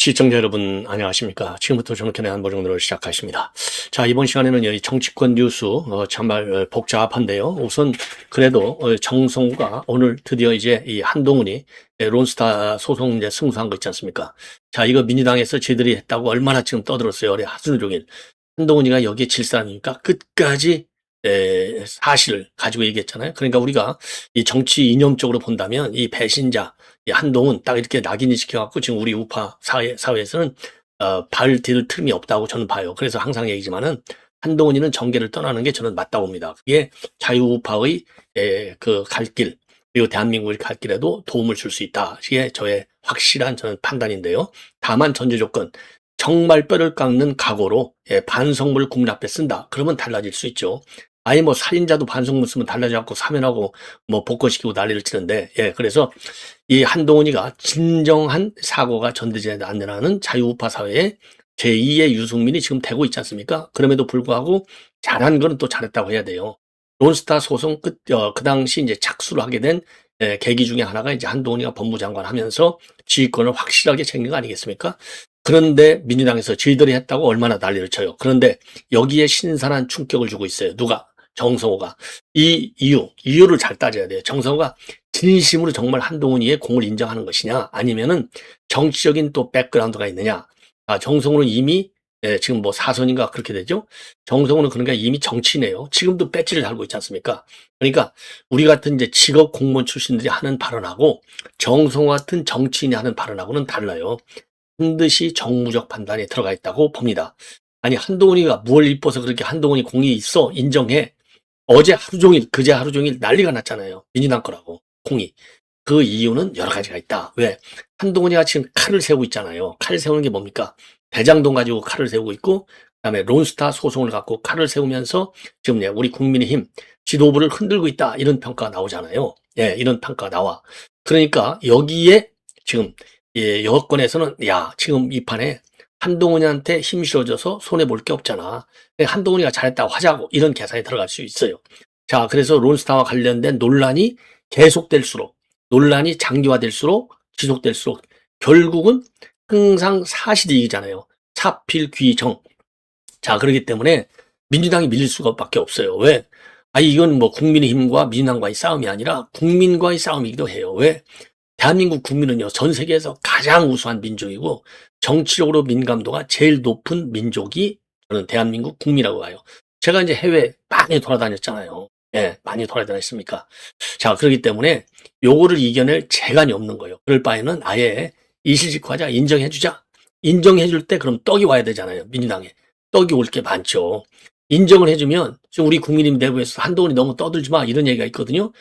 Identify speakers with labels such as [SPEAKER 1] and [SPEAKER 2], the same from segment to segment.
[SPEAKER 1] 시청자 여러분 안녕하십니까. 지금부터 정권의 한보정로를 시작하십니다. 자, 이번 시간에는 이 정치권 뉴스 정말 복잡한데요. 우선 그래도 정성우가 오늘 드디어 이제 이 한동훈이 론스타 소송 이제 승소한 거 있지 않습니까. 자, 이거 민주당에서 쟤들이 했다고 얼마나 지금 떠들었어요. 어제 하루 종일. 한동훈이가 여기에 질 사람이니까 끝까지 사실을 가지고 얘기했잖아요. 그러니까 우리가 이 정치 이념적으로 본다면 이 배신자, 이 한동훈 딱 이렇게 낙인이 시켜갖고 지금 우리 우파 사회에서는 발 디딜 틈이 없다고 저는 봐요. 그래서 항상 얘기지만은 한동훈이는 정계를 떠나는 게 저는 맞다고 봅니다. 그게 자유우파의 그 갈 길, 그리고 대한민국의 갈 길에도 도움을 줄 수 있다. 이게 저의 확실한 저는 판단인데요. 다만 전제 조건, 정말 뼈를 깎는 각오로 반성문을 국민 앞에 쓴다. 그러면 달라질 수 있죠. 아예 뭐 살인자도 반성문 쓰면 달라져갖고 사면하고 뭐 복권시키고 난리를 치는데, 그래서 이 한동훈이가 진정한 사고가 전되지 않는 자유우파 사회에 제2의 유승민이 지금 되고 있지 않습니까? 그럼에도 불구하고 잘한 거는 또 잘했다고 해야 돼요. 론스타 소송 그 당시 이제 착수를 하게 된 계기 중에 하나가 이제 한동훈이가 법무장관 하면서 지휘권을 확실하게 챙긴 거 아니겠습니까? 그런데 민주당에서 저희들이 했다고 얼마나 난리를 쳐요. 그런데 여기에 신선한 충격을 주고 있어요. 누가? 정성호가. 이 이유를 잘 따져야 돼요. 정성호가 진심으로 정말 한동훈이의 공을 인정하는 것이냐, 아니면은 정치적인 또 백그라운드가 있느냐. 정성호는 이미 지금 뭐 사선인가 그렇게 되죠. 정성호는 그러니까 이미 정치인이에요. 지금도 배지를 달고 있지 않습니까? 그러니까 우리 같은 이제 직업 공무원 출신들이 하는 발언하고 정성호 같은 정치인이 하는 발언하고는 달라요. 반드시 정무적 판단이 들어가 있다고 봅니다. 아니, 한동훈이가 뭘 이뻐서 그렇게 한동훈이 공이 있어 인정해. 어제 하루 종일, 그제 하루 종일 난리가 났잖아요. 민주당 거라고, 공이. 그 이유는 여러 가지가 있다. 왜? 한동훈이가 지금 칼을 세우고 있잖아요. 칼 세우는 게 뭡니까? 대장동 가지고 칼을 세우고 있고, 그다음에 론스타 소송을 갖고 칼을 세우면서 지금 우리 국민의힘 지도부를 흔들고 있다. 이런 평가가 나오잖아요. 이런 평가가 나와. 그러니까 여기에 지금 여권에서는 지금 이 판에 한동훈이한테 힘 실어줘서 손해볼 게 없잖아. 한동훈이가 잘했다고 하자고, 이런 계산이 들어갈 수 있어요. 자, 그래서 론스타와 관련된 논란이 계속될수록, 논란이 장기화될수록, 지속될수록 결국은 항상 사실이 이기잖아요. 차필귀정. 자, 그렇기 때문에 민주당이 밀릴 수밖에 없어요. 왜? 이건 뭐 국민의힘과 민주당과의 싸움이 아니라 국민과의 싸움이기도 해요. 왜? 대한민국 국민은요, 전 세계에서 가장 우수한 민족이고 정치적으로 민감도가 제일 높은 민족이 저는 대한민국 국민이라고 봐요. 제가 이제 해외 많이 돌아다녔잖아요. 많이 돌아다녔습니까? 자, 그렇기 때문에 요거를 이겨낼 재간이 없는 거예요. 그럴 바에는 아예 이실직고하자, 인정해주자. 인정해줄 때 그럼 떡이 와야 되잖아요. 민주당에. 떡이 올 게 많죠. 인정을 해주면 지금 우리 국민의힘 내부에서 한동훈이 너무 떠들지 마, 이런 얘기가 있거든요.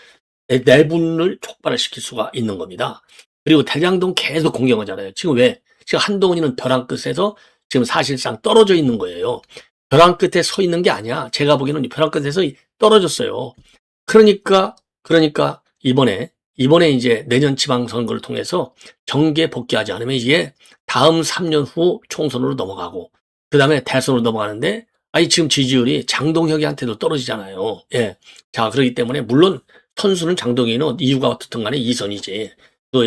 [SPEAKER 1] 내분을 촉발을 시킬 수가 있는 겁니다. 그리고 대장동 계속 공격하잖아요. 지금 왜? 지금 한동훈이는 벼랑 끝에서 지금 사실상 떨어져 있는 거예요. 벼랑 끝에 서 있는 게 아니야. 제가 보기에는 벼랑 끝에서 떨어졌어요. 그러니까 이번에 이제 내년 지방선거를 통해서 정계 복귀하지 않으면 이게 다음 3년 후 총선으로 넘어가고 그 다음에 대선으로 넘어가는데 지금 지지율이 장동혁이한테도 떨어지잖아요. 자, 그렇기 때문에 물론 선수는 장동혁이는 이유가 어떻든 간에 2선이지. 또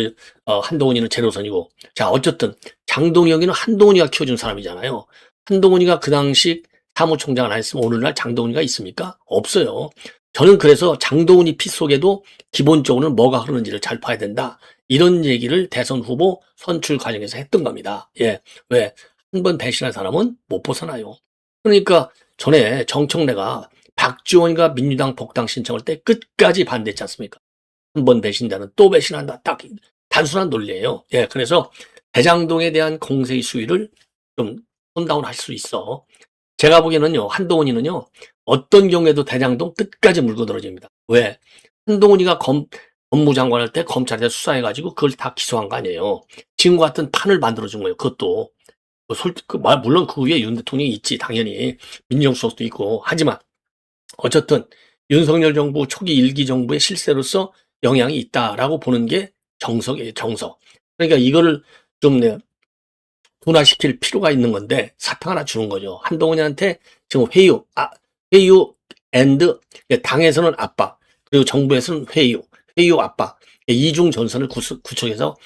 [SPEAKER 1] 한동훈이는 제로선이고. 자, 어쨌든 장동혁이는 한동훈이가 키워준 사람이잖아요. 한동훈이가 그 당시 사무총장을 안 했으면 오늘날 장동훈이가 있습니까? 없어요. 저는 그래서 장동훈이 피 속에도 기본적으로는 뭐가 흐르는지를 잘 봐야 된다. 이런 얘기를 대선 후보 선출 과정에서 했던 겁니다. 왜? 한 번 배신한 사람은 못 벗어나요. 그러니까 전에 정청래가 박지원이가 민주당 복당 신청할 때 끝까지 반대했지 않습니까? 한 번 배신자는 또 배신한다. 딱 단순한 논리예요. 그래서 대장동에 대한 공세의 수위를 좀 톤다운 할 수 있어. 제가 보기에는요, 한동훈이는요, 어떤 경우에도 대장동 끝까지 물고 늘어집니다. 왜? 한동훈이가 법무장관 할 때 검찰에서 수사해가지고 그걸 다 기소한 거 아니에요. 지금과 같은 판을 만들어준 거예요. 그것도. 물론 그 위에 윤 대통령이 있지. 당연히. 민정수석도 있고. 하지만 어쨌든 윤석열 정부 초기 1기 정부의 실세로서 영향이 있다라고 보는 게 정석이에요. 정석. 그러니까 이거를 좀 둔화시킬 필요가 있는 건데 사탕 하나 주는 거죠. 한동훈이한테 지금 회유 앤드 당에서는 압박, 그리고 정부에서는 회유 압박, 이중 전선을 구축해서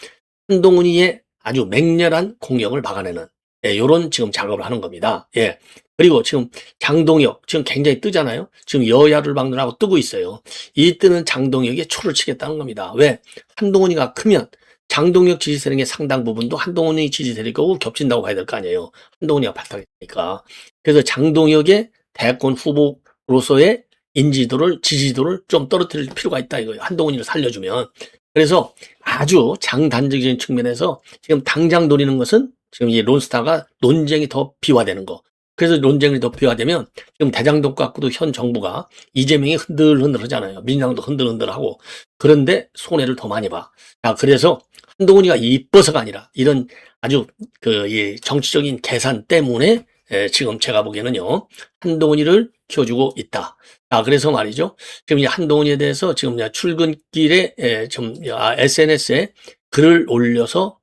[SPEAKER 1] 한동훈이의 아주 맹렬한 공격을 막아내는 요런 지금 작업을 하는 겁니다. 예. 그리고 지금 장동혁 지금 굉장히 뜨잖아요. 지금 여야를 막론하고 뜨고 있어요. 이 뜨는 장동혁에 초를 치겠다는 겁니다. 왜? 한동훈이가 크면 장동혁 지지 세력의 상당 부분도 한동훈이 지지 세력하고 겹친다고 봐야 될 거 아니에요. 한동훈이가 발탁했으니까. 그래서 장동혁의 대권 후보로서의 인지도를 지지도를 좀 떨어뜨릴 필요가 있다 이거예요. 한동훈이를 살려주면. 그래서 아주 장단적인 측면에서 지금 당장 노리는 것은 지금 이 론스타가 논쟁이 더 비화되는 거. 그래서 논쟁이 더 비화되면 지금 대장동 갖고도 현 정부가 이재명이 흔들흔들 하잖아요. 민주당도 흔들흔들하고. 그런데 손해를 더 많이 봐. 자, 그래서 한동훈이가 이뻐서가 아니라 이런 아주 이 정치적인 계산 때문에 지금 제가 보기에는요. 한동훈이를 키워주고 있다. 자, 그래서 말이죠. 지금 이 한동훈이에 대해서 지금 출근길에 좀 SNS에 글을 올려서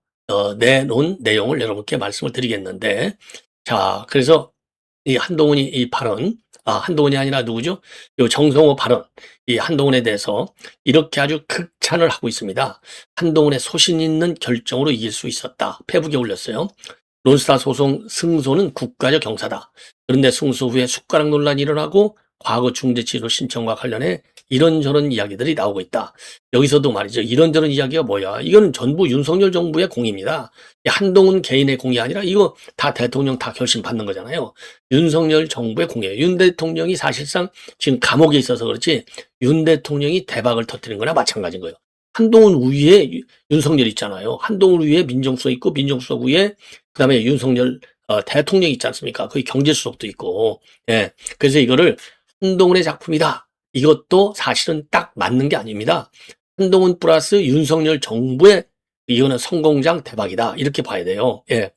[SPEAKER 1] 내놓은 내용을 여러분께 말씀을 드리겠는데, 자, 그래서 이 한동훈이 이 발언, 한동훈이 아니라 누구죠? 요 정성호 발언, 이 한동훈에 대해서 이렇게 아주 극찬을 하고 있습니다. 한동훈의 소신 있는 결정으로 이길 수 있었다. 페북에 올렸어요. 론스타 소송 승소는 국가적 경사다. 그런데 승소 후에 숟가락 논란이 일어나고 과거 중재 취소 신청과 관련해 이런저런 이야기들이 나오고 있다. 여기서도 말이죠. 이런저런 이야기가 뭐야? 이거는 전부 윤석열 정부의 공입니다. 한동훈 개인의 공이 아니라 이거 다 대통령 다 결심 받는 거잖아요. 윤석열 정부의 공이에요. 윤 대통령이 사실상 지금 감옥에 있어서 그렇지 윤 대통령이 대박을 터뜨린 거나 마찬가지인 거예요. 한동훈 위에 윤석열 있잖아요. 한동훈 위에 민정수석 있고 민정수석 위에 그다음에 윤석열 대통령 있지 않습니까? 거기 경제수석도 있고. 예. 그래서 이거를 한동훈의 작품이다. 이것도 사실은 딱 맞는 게 아닙니다. 한동훈 플러스 윤석열 정부의 이거는 성공장 대박이다. 이렇게 봐야 돼요. 예.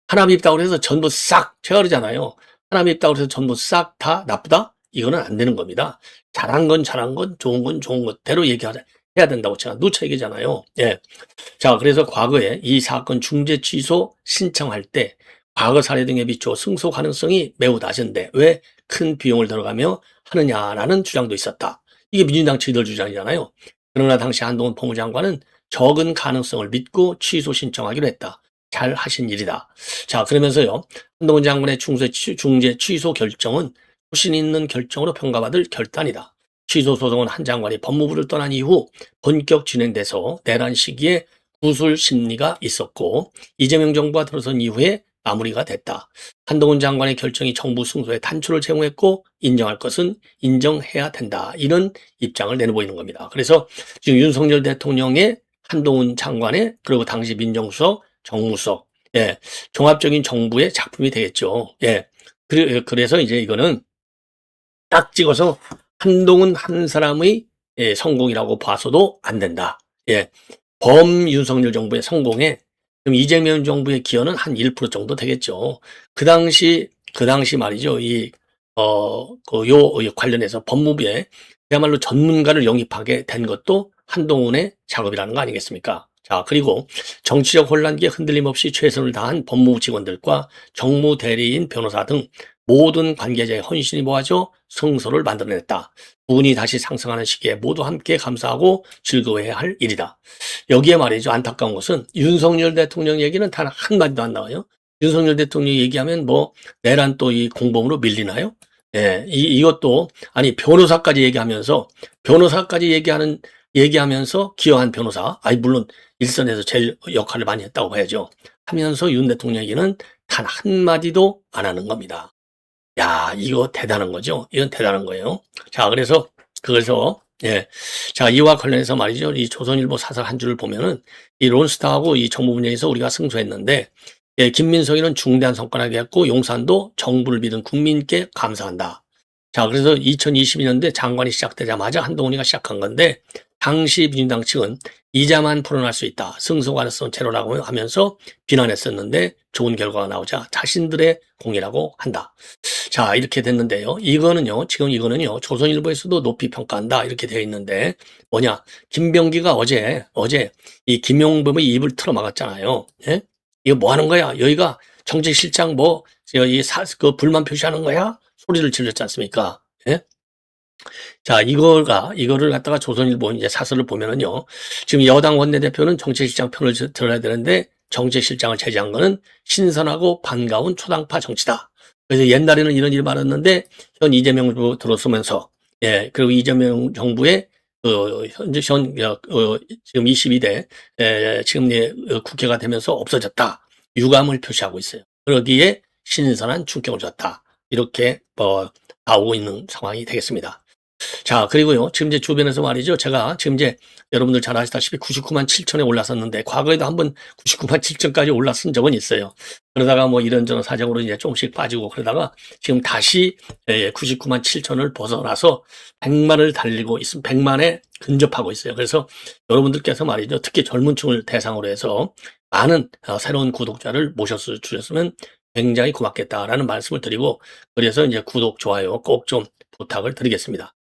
[SPEAKER 1] 하나 입다고 해서 전부 싹, 제가 그러잖아요. 하나 입다고 해서 전부 싹 다 나쁘다? 이거는 안 되는 겁니다. 잘한 건 잘한 건, 좋은 건 좋은 것대로 얘기하자. 해야 된다고 제가 누차 얘기잖아요. 예. 자, 그래서 과거에 이 사건 중재 취소 신청할 때 과거 사례 등에 비추어 승소 가능성이 매우 낮은데 왜 큰 비용을 들어가며 하느냐라는 주장도 있었다. 이게 민주당 측들 주장이잖아요. 그러나 당시 한동훈 법무장관은 적은 가능성을 믿고 취소 신청하기로 했다. 잘 하신 일이다. 자, 그러면서요. 한동훈 장관의 중재 취소 결정은 소신 있는 결정으로 평가받을 결단이다. 취소 소송은 한 장관이 법무부를 떠난 이후 본격 진행돼서 내란 시기에 구술 심리가 있었고 이재명 정부가 들어선 이후에 마무리가 됐다. 한동훈 장관의 결정이 정부 승소에 단초를 제공했고 인정할 것은 인정해야 된다. 이런 입장을 내놓보이는 겁니다. 그래서 지금 윤석열 대통령의 한동훈 장관의 그리고 당시 민정수석, 정무수석, 예, 종합적인 정부의 작품이 되겠죠. 예, 그래서 이제 이거는 딱 찍어서 한동훈 한 사람의 성공이라고 봐서도 안 된다. 예, 윤석열 정부의 성공에 그럼 이재명 정부의 기여는 한 1% 정도 되겠죠. 그 당시 말이죠. 관련해서 법무부에 그야말로 전문가를 영입하게 된 것도 한동훈의 작업이라는 거 아니겠습니까? 자, 그리고 정치적 혼란기에 흔들림 없이 최선을 다한 법무부 직원들과 정무 대리인, 변호사 등 모든 관계자의 헌신이 모아져 성소를 만들어냈다. 부분이 다시 상승하는 시기에 모두 함께 감사하고 즐거워해야 할 일이다. 여기에 말이죠. 안타까운 것은 윤석열 대통령 얘기는 단 한마디도 안 나와요. 윤석열 대통령 얘기하면 뭐 내란 또 이 공범으로 밀리나요? 예, 이것도 아니 변호사까지 얘기하면서 기여한 변호사, 물론 일선에서 제일 역할을 많이 했다고 봐야죠. 하면서 윤 대통령 얘기는 단 한마디도 안 하는 겁니다. 야, 이거 대단한 거죠? 이건 대단한 거예요. 자, 그래서, 예. 자, 이와 관련해서 말이죠. 이 조선일보 사설 한 줄을 보면은 이 론스타하고 이 정부 분야에서 우리가 승소했는데, 예, 김민석이는 중대한 성과를 했고, 용산도 정부를 믿은 국민께 감사한다. 자, 그래서 2022년도에 장관이 시작되자마자 한동훈이가 시작한 건데, 당시 민주당 측은 이자만 풀어날 수 있다. 승소 가능성 제로라고 하면서 비난했었는데 좋은 결과가 나오자 자신들의 공이라고 한다. 자, 이렇게 됐는데요. 이거는요, 조선일보에서도 높이 평가한다. 이렇게 되어 있는데, 뭐냐. 김병기가 어제 이 김용범의 입을 틀어 막았잖아요. 예? 이거 뭐 하는 거야? 여기가 정책실장 불만 표시하는 거야? 소리를 질렀지 않습니까? 예? 자, 이거를 갖다가 조선일보 이제 사설을 보면은요. 지금 여당 원내대표는 정책실장 편을 들어야 되는데 정책실장을 제지한 거는 신선하고 반가운 초당파 정치다. 그래서 옛날에는 이런 일이 많았는데 현 이재명 정부 들어서면서 예, 그리고 이재명 정부의 현재 지금 22대 지금 국회가 되면서 없어졌다. 유감을 표시하고 있어요. 그러기에 신선한 충격을 줬다. 이렇게 나오고 있는 상황이 되겠습니다. 자, 그리고요. 지금 이제 주변에서 말이죠. 제가 지금 이제 여러분들 잘 아시다시피 99만 7천에 올랐었는데 과거에도 한번 99만 7천까지 올랐은 적은 있어요. 그러다가 뭐 이런저런 사정으로 이제 조금씩 빠지고 그러다가 지금 다시 99만 7천을 벗어나서 100만을 달리고 있습니다. 100만에 근접하고 있어요. 그래서 여러분들께서 말이죠. 특히 젊은 층을 대상으로 해서 많은 새로운 구독자를 주셨으면 굉장히 고맙겠다라는 말씀을 드리고 그래서 이제 구독, 좋아요 꼭 좀 부탁을 드리겠습니다.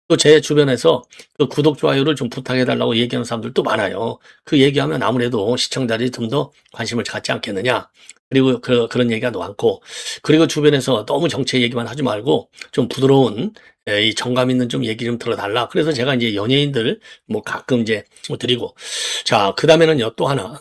[SPEAKER 1] 또 제 주변에서 그 구독, 좋아요를 좀 부탁해 달라고 얘기하는 사람들도 많아요. 그 얘기하면 아무래도 시청자들이 좀 더 관심을 갖지 않겠느냐. 그리고 그런 얘기가 많고, 그리고 주변에서 너무 정책 얘기만 하지 말고 좀 부드러운 이 정감 있는 좀 얘기 좀 들어달라. 그래서 제가 이제 연예인들 뭐 가끔 이제 드리고, 자, 그 다음에는요 또 하나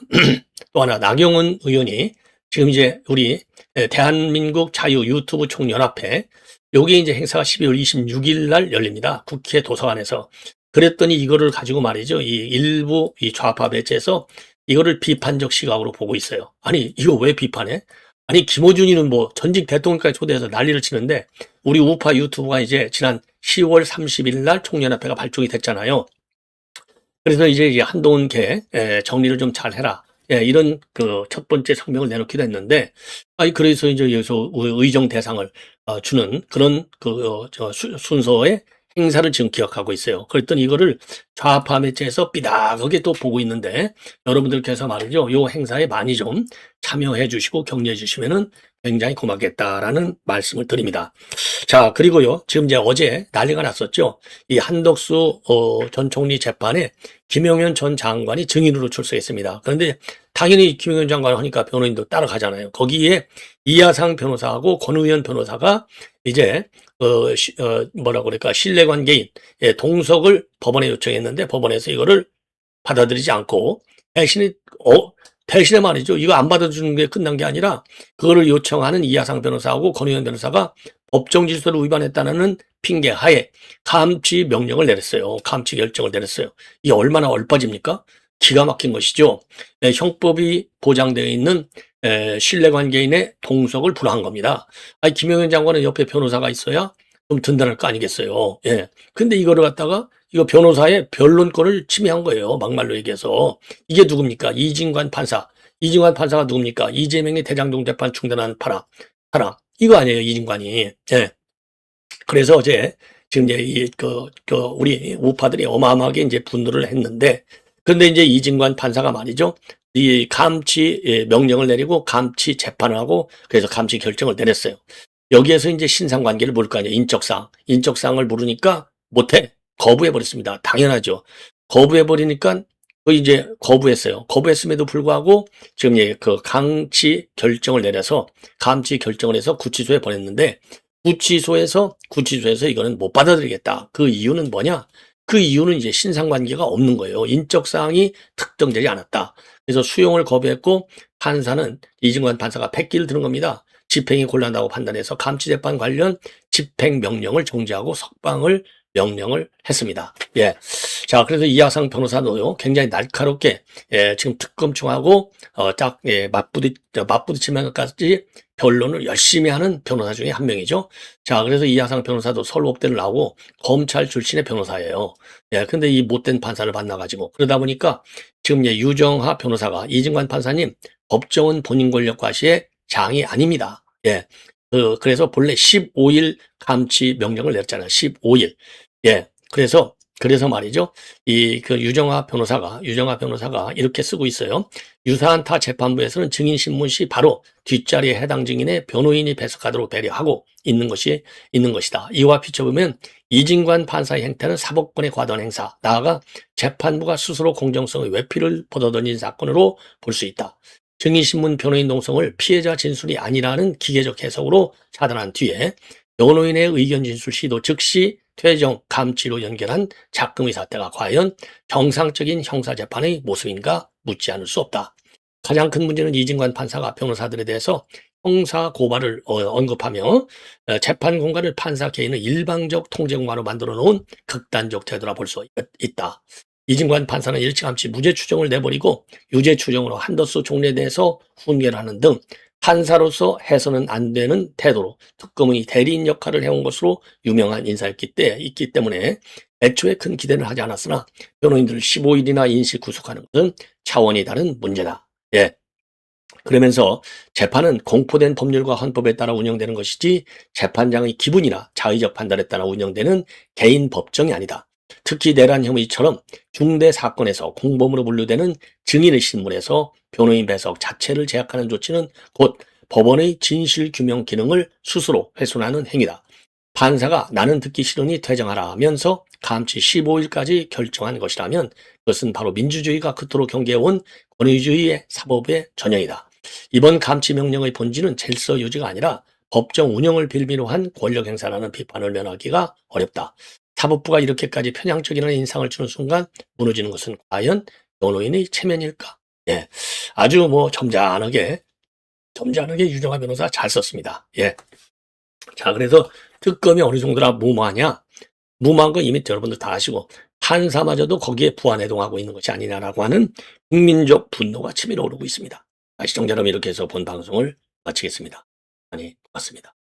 [SPEAKER 1] 또 하나 나경원 의원이 지금 이제 우리 대한민국 자유 유튜브 총연합회 요게 이제 행사가 12월 26일 날 열립니다. 국회 도서관에서. 그랬더니 이거를 가지고 말이죠. 이 일부 이 좌파 매체에서 이거를 비판적 시각으로 보고 있어요. 아니, 이거 왜 비판해? 아니, 김어준이는 뭐 전직 대통령까지 초대해서 난리를 치는데 우리 우파 유튜브가 이제 지난 10월 30일 날 총연합회가 발족이 됐잖아요. 그래서 이제 한동훈계 정리를 좀 잘 해라. 예, 이런 그 첫 번째 성명을 내놓기도 했는데, 아니, 그래서 이제 여기서 의정 대상을 주는 그런 순서의 행사를 지금 기억하고 있어요. 그랬더니 이거를 좌파 매체에서 삐딱하게 또 보고 있는데, 여러분들께서 말이죠. 요 행사에 많이 좀 참여해 주시고 격려해 주시면은 굉장히 고맙겠다라는 말씀을 드립니다. 자, 그리고요. 지금 이제 어제 난리가 났었죠. 이 한덕수 전 총리 재판에 김용현 전 장관이 증인으로 출석했습니다. 그런데 당연히 김용현 장관 하니까 변호인도 따라가잖아요. 거기에 이하상 변호사하고 권의원 변호사가 이제 뭐라고 그럴까 신뢰관계인 동석을 법원에 요청했는데 법원에서 이거를 받아들이지 않고 대신에 말이죠. 이거 안 받아주는 게 끝난 게 아니라 그거를 요청하는 이하상 변호사하고 권의원 변호사가 법정 질서를 위반했다는 핑계 하에 감치 명령을 내렸어요. 감치 결정을 내렸어요. 이게 얼마나 얼빠집니까? 기가 막힌 것이죠. 형법이 보장되어 있는 신뢰관계인의 동석을 불허한 겁니다. 아니, 김용현 장관은 옆에 변호사가 있어야 좀 든든할 거 아니겠어요. 예. 근데 이거를 갖다가 이거 변호사의 변론권을 침해한 거예요. 막말로 얘기해서. 이게 누굽니까? 이진관 판사. 이진관 판사가 누굽니까? 이재명의 대장동 재판 중단한 사람. 이거 아니에요, 이진관이. 예. 그래서 어제 지금 이제 우리 우파들이 어마어마하게 이제 분노를 했는데, 그런데 이제 이진관 판사가 말이죠. 이 감치 명령을 내리고 감치 재판을 하고 그래서 감치 결정을 내렸어요. 여기에서 이제 신상관계를 물을 거 아니에요. 인적사항을 물으니까 못해. 거부해버렸습니다. 당연하죠. 거부해버리니까 이제 거부했어요. 거부했음에도 불구하고 지금 그 감치 결정을 내려서 감치 결정을 해서 구치소에 보냈는데 구치소에서 이거는 못 받아들이겠다. 그 이유는 뭐냐? 그 이유는 이제 신상관계가 없는 거예요. 인적사항이 특정되지 않았다. 그래서 수용을 거부했고 판사는 이진관 판사가 백기를 드는 겁니다. 집행이 곤란하다고 판단해서 감치재판 관련 집행명령을 정지하고 석방을 명령을 했습니다. 예. 자, 그래서 이하상 변호사도요, 굉장히 날카롭게, 지금 특검청하고, 맞부딪히면까지 변론을 열심히 하는 변호사 중에 한 명이죠. 자, 그래서 이하상 변호사도 서울법대를 나오고, 검찰 출신의 변호사예요. 예, 근데 이 못된 판사를 만나가지고, 그러다 보니까, 지금 유정하 변호사가, 이진관 판사님, 법정은 본인 권력 과시의 장이 아닙니다. 예. 그래서 본래 15일 감치 명령을 내렸잖아요. 15일. 예. 그래서 말이죠. 유정하 변호사가 이렇게 쓰고 있어요. 유사한 타 재판부에서는 증인 신문 시 바로 뒷자리에 해당 증인의 변호인이 배석하도록 배려하고 있는 것이다. 이와 비춰보면 이진관 판사의 행태는 사법권의 과도한 행사, 나아가 재판부가 스스로 공정성의 외피를 벗어던진 사건으로 볼 수 있다. 증인신문 변호인 동성을 피해자 진술이 아니라는 기계적 해석으로 차단한 뒤에 변호인의 의견 진술 시도 즉시 퇴정, 감치로 연결한 작금의 사태가 과연 정상적인 형사재판의 모습인가 묻지 않을 수 없다. 가장 큰 문제는 이진관 판사가 변호사들에 대해서 형사 고발을 언급하며 재판 공간을 판사 개인의 일방적 통제 공간으로 만들어 놓은 극단적 태도라 볼 수 있다. 이진관 판사는 일찌감치 무죄 추정을 내버리고 유죄 추정으로 한더스 총리에 대해서 훈계하는 등 판사로서 해서는 안 되는 태도로 특검의 대리인 역할을 해온 것으로 유명한 인사였기 때문에 애초에 큰 기대를 하지 않았으나 변호인들을 15일이나 인식 구속하는 것은 차원이 다른 문제다. 예. 그러면서 재판은 공포된 법률과 헌법에 따라 운영되는 것이지 재판장의 기분이나 자의적 판단에 따라 운영되는 개인 법정이 아니다. 특히 내란 혐의처럼 중대 사건에서 공범으로 분류되는 증인의 신문에서 변호인 배석 자체를 제약하는 조치는 곧 법원의 진실 규명 기능을 스스로 훼손하는 행위다. 판사가 나는 듣기 싫으니 퇴정하라 하면서 감치 15일까지 결정한 것이라면 그것은 바로 민주주의가 그토록 경계해온 권위주의의 사법의 전형이다. 이번 감치 명령의 본질은 질서 유지가 아니라 법정 운영을 빌미로 한 권력 행사라는 비판을 면하기가 어렵다. 사법부가 이렇게까지 편향적이라는 인상을 주는 순간 무너지는 것은 과연 변호인의 체면일까? 예, 아주 점잖하게 유정아 변호사 잘 썼습니다. 예. 자, 그래서 특검이 어느 정도나 무모하냐? 무모한 거 이미 여러분들 다 아시고 판사마저도 거기에 부안해동하고 있는 것이 아니냐라고 하는 국민적 분노가 치밀어 오르고 있습니다. 시청자 여러분, 이렇게 해서 본 방송을 마치겠습니다. 많이 고맙습니다.